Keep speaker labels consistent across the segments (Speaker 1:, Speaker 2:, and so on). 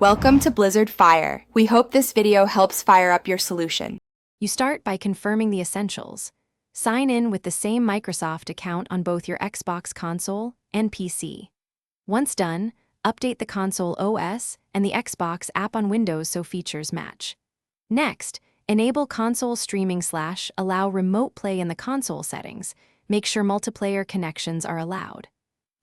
Speaker 1: Welcome to Blizzard Fire. We hope this video helps fire up your solution.
Speaker 2: You start by confirming the essentials. Sign in with the same Microsoft account on both your Xbox console and PC. Once done, update the console OS and the Xbox app on Windows so features match. Next, enable console streaming/allow remote play in the console settings. Make sure multiplayer connections are allowed.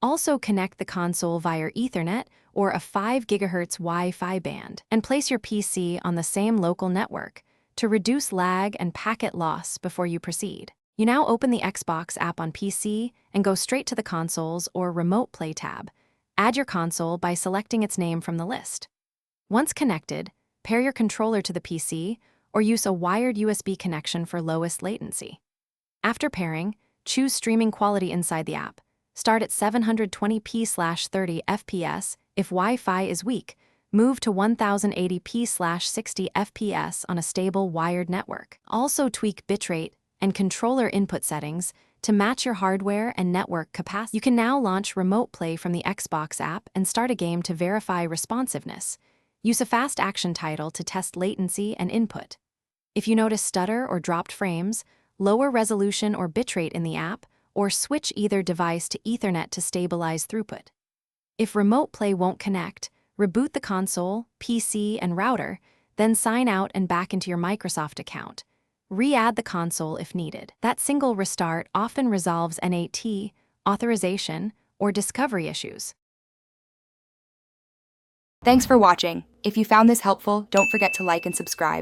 Speaker 2: Also connect the console via Ethernet or a 5 GHz Wi-Fi band and place your PC on the same local network to reduce lag and packet loss before you proceed. You now open the Xbox app on PC and go straight to the consoles or remote play tab. Add your console by selecting its name from the list. Once connected, pair your controller to the PC or use a wired USB connection for lowest latency. After pairing, choose streaming quality inside the app. Start at 720p/30 FPS. If Wi-Fi is weak, move to 1080p/60 FPS on a stable wired network. Also tweak bitrate and controller input settings to match your hardware and network capacity. You can now launch remote play from the Xbox app and start a game to verify responsiveness. Use a fast action title to test latency and input. If you notice stutter or dropped frames, lower resolution or bitrate in the app, or switch either device to Ethernet to stabilize throughput. If remote play won't connect, reboot the console, PC, and router, then sign out and back into your Microsoft account. Re-add the console if needed. That single restart often resolves NAT, authorization, or discovery issues.
Speaker 1: Thanks for watching. If you found this helpful, don't forget to like and subscribe.